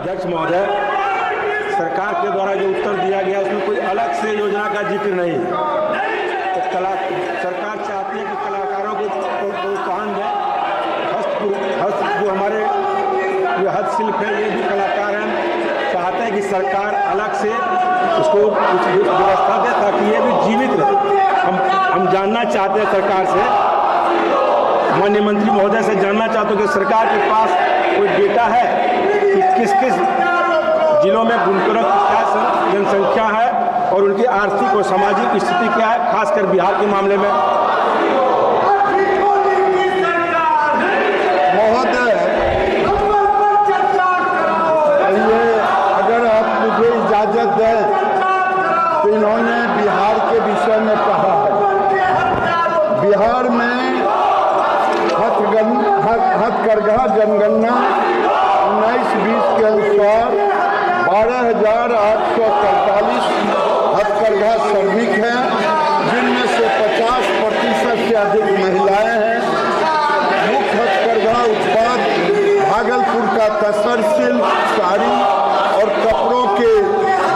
अध्यक्ष महोदय, सरकार के द्वारा जो उत्तर दिया गया उसमें कोई अलग से योजना का जिक्र नहीं है। तो सरकार चाहती है कि कलाकारों को प्रोत्साहन दें। हस्त जो हमारे जो हस्तशिल्प है, ये भी कलाकार हैं, चाहते हैं कि सरकार अलग से उसको कुछ व्यवस्था दे ताकि ये भी जीवित रहे। हम जानना चाहते हैं सरकार से, माननीय मंत्री महोदय से जानना चाहते हो कि सरकार के पास कोई डेटा है कि किस किस जिलों में बुनकरों की क्या जनसंख्या है और उनकी आर्थिक और सामाजिक स्थिति क्या है, खासकर बिहार के मामले में। महोदय, ये अगर आप मुझे इजाजत दें तो इन्होंने बिहार के विषय में कहा है। बिहार में हथकरघा जनगणना 19-20 के अनुसार 12,843 हथकरघा श्रमिक हैं, जिनमें से 50% से अधिक महिलाएं हैं। मुख्य हथकरघा उत्पाद भागलपुर का तसर शिल्प, साड़ी और कपड़ों के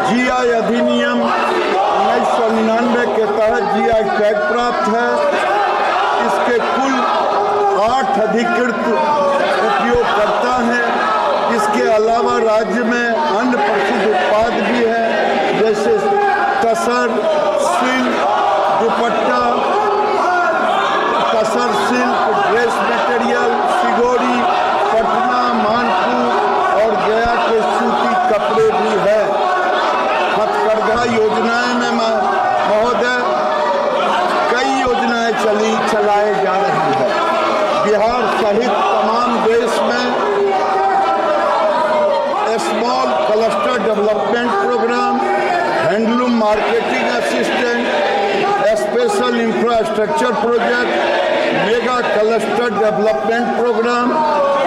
जीआई अधिनियम 1999 के तहत जीआई टैग प्राप्त है। इसके कुल 8 अधिकृत उपयोगकर्ता हैं। इसके अलावा राज्य में अन्य प्रसिद्ध उत्पाद भी हैं, जैसे tussar silk, dupatta, tussar silk, dress material, Sigori, Patna, Manpur और गया के सूती कपड़े भी हैं। हथकरघा योजनाएं में महोदय कई योजनाएं चलाई जा रही है। बिहार सहित तमाम देश में small cluster development programme, handloom marketing assistant, special infrastructure project, mega cluster development programme,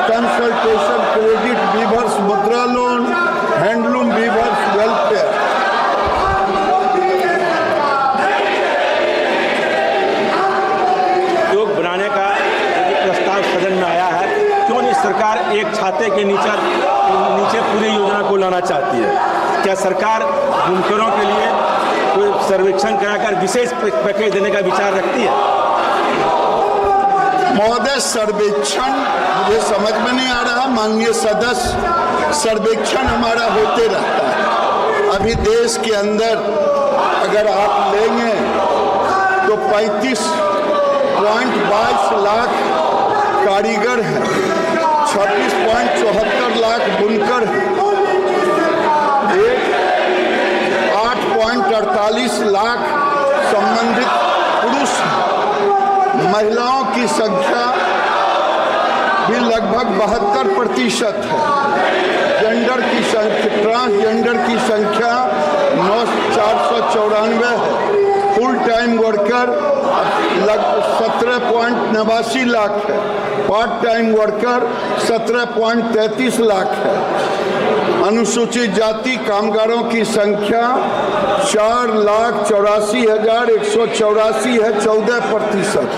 consultation credit weavers Mudra loan, handloom weavers welfare. उद्योग बनाने का प्रस्ताव सदन में आया है, क्यों नहीं सरकार एक छाते के नीचे पूरी योजना को लाना चाहती है? क्या सरकार बुनकरों के लिए कोई सर्वेक्षण कराकर विशेष पैकेज देने का विचार रखती है? महोदय, सर्वेक्षण मुझे समझ में नहीं आ रहा। माननीय सदस्य, सर्वेक्षण हमारा होते रहता है। अभी देश के अंदर अगर आप लेंगे तो 35.22 लाख कारीगर हैं, 26.74 लाख बुनकर हैं, 8.48 लाख संबंधित पुरुष हैं। महिलाओं की संख्या भी लगभग 72% है। जेंडर की संख्या, ट्रांसजेंडर की संख्या 494 है। फुल टाइम वर्कर लगभग 17.89 लाख है। पार्ट टाइम वर्कर 17.33 लाख है। अनुसूचित जाति कामगारों की संख्या 4,84,184 है, 14%।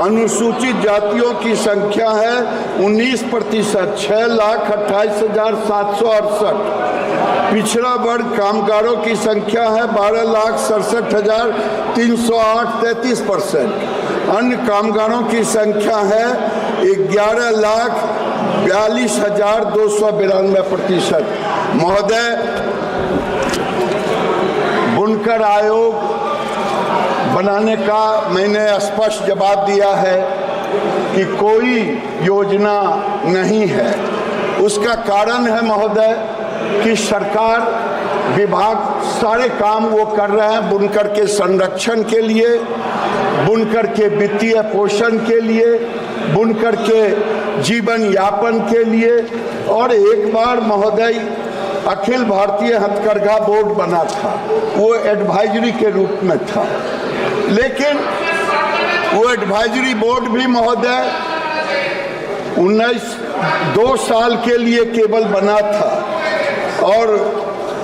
अनुसूचित जातियों की संख्या है 19%, 6,28,768। पिछड़ा वर्ग कामगारों की संख्या है 12,67,308, 33%। अन्य कामगारों की संख्या है 11,42,292%। महोदय, बुनकर आयोग बनाने का मैंने स्पष्ट जवाब दिया है कि कोई योजना नहीं है। उसका कारण है महोदय कि सरकार विभाग सारे काम वो कर रहे हैं बुनकर के संरक्षण के लिए, बुनकर के वित्तीय पोषण के लिए, बुनकर के जीवन यापन के लिए। और एक बार महोदय अखिल भारतीय हथकरघा बोर्ड बना था, वो एडवाइजरी के रूप में था, लेकिन वो एडवाइजरी बोर्ड भी महोदय 2 साल के लिए केवल बना था और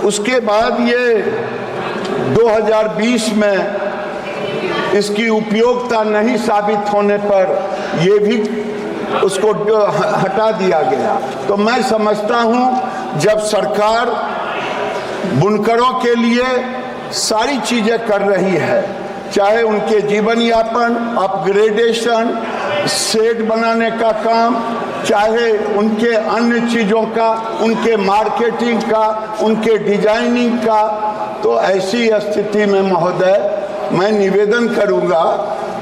उसके बाद ये 2020 में इसकी उपयोगिता नहीं साबित होने पर ये भी उसको हटा दिया गया। तो मैं समझता हूँ जब सरकार बुनकरों के लिए सारी चीजें कर रही है, चाहे उनके जीवन यापन, अपग्रेडेशन, शेड बनाने का काम, चाहे उनके अन्य चीज़ों का, उनके मार्केटिंग का, उनके डिजाइनिंग का, तो ऐसी स्थिति में महोदय मैं निवेदन करूंगा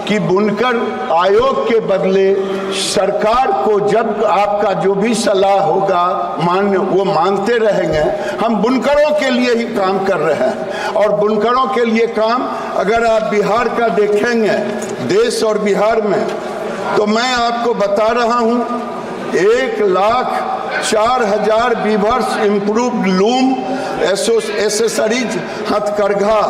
कि बुनकर आयोग के बदले सरकार को जब आपका जो भी सलाह होगा वो मानते रहेंगे। हम बुनकरों के लिए ही काम कर रहे हैं और बुनकरों के लिए काम अगर आप बिहार का देखेंगे, देश और बिहार में, तो मैं आपको बता रहा हूं 1,04,000 वीवर्स इम्प्रूव्ड लूम एसेसरीज हथकरघा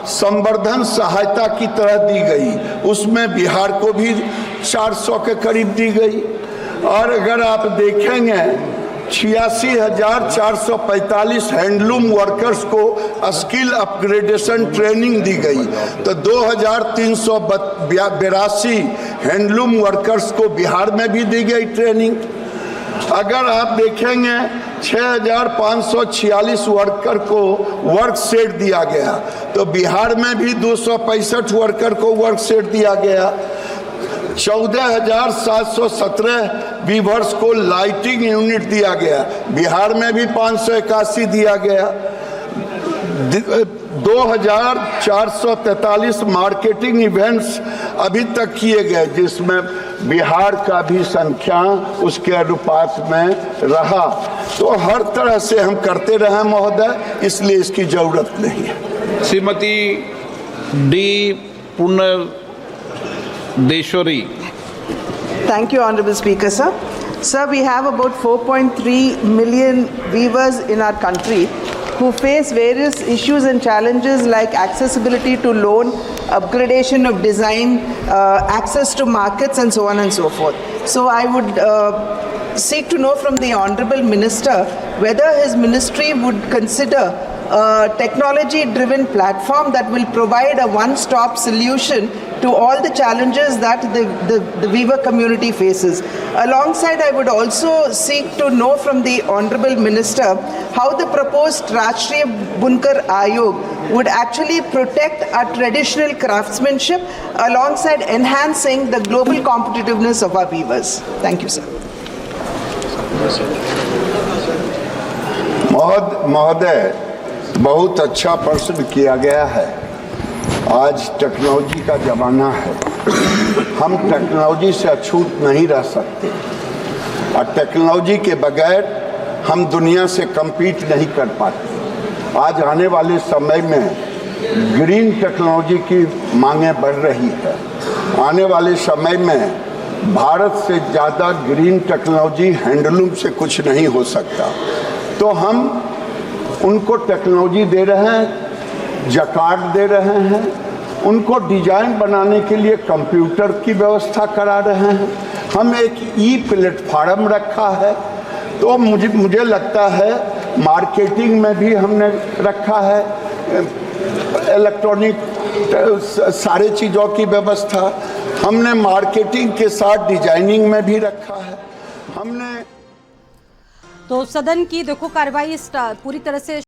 संवर्धन सहायता की तरह दी गई, उसमें बिहार को भी 400 के करीब दी गई। और अगर आप देखेंगे 86,445 हैंडलूम वर्कर्स को स्किल अपग्रेडेशन ट्रेनिंग दी गई, तो 2,382 हैंडलूम वर्कर्स को बिहार में भी दी गई ट्रेनिंग। अगर आप देखेंगे 6,546 वर्कर को वर्क सेट दिया गया, तो बिहार में भी 265 वर्कर को वर्क सेट दिया गया। 14,717 वीवर्स को लाइटिंग यूनिट दिया गया, बिहार में भी 581 दिया गया। 2,443 मार्केटिंग इवेंट्स अभी तक किए गए, जिसमें बिहार का भी संख्या उसके अनुपात में रहा। तो हर तरह से हम करते रहे महोदय, इसलिए इसकी जरूरत नहीं है। Shrimati D Punardeshwari. Thank you, Honorable Speaker, sir. Sir, we have about 4.3 million weavers in our country who face various issues and challenges like accessibility to loan, upgradation of design, access to markets, and so on and so forth. So I would seek to know from the Honorable Minister whether his ministry would consider a technology-driven platform that will provide a one-stop solution to all the challenges that the weaver community faces. Alongside, I would also seek to know from the Honorable Minister how the proposed Rashtriya Bunkar Ayog would actually protect our traditional craftsmanship alongside enhancing the global competitiveness of our weavers. Thank you, sir. महोदय, बहुत अच्छा प्रश्न किया गया है। आज technology का ज़माना है, हम टेक्नोलॉजी से अछूत नहीं रह सकते और टेक्नोलॉजी के बगैर हम दुनिया से compete नहीं कर पाते। आज आने वाले समय में ग्रीन टेक्नोलॉजी की मांगें बढ़ रही है। आने वाले समय में भारत से ज़्यादा ग्रीन टेक्नोलॉजी हैंडलूम से कुछ नहीं हो सकता, तो हम उनको टेक्नोलॉजी दे रहे हैं, जकार्ड दे रहे हैं, उनको डिजाइन बनाने के लिए कंप्यूटर की व्यवस्था करा रहे हैं। हम एक प्लेटफार्म रखा है, तो मुझे लगता है मार्केटिंग में भी हमने रखा है, इलेक्ट्रॉनिक सारे चीज़ों की व्यवस्था हमने मार्केटिंग के साथ डिजाइनिंग में भी रखा है। हमने तो सदन की देखो कार्रवाई पूरी तरह से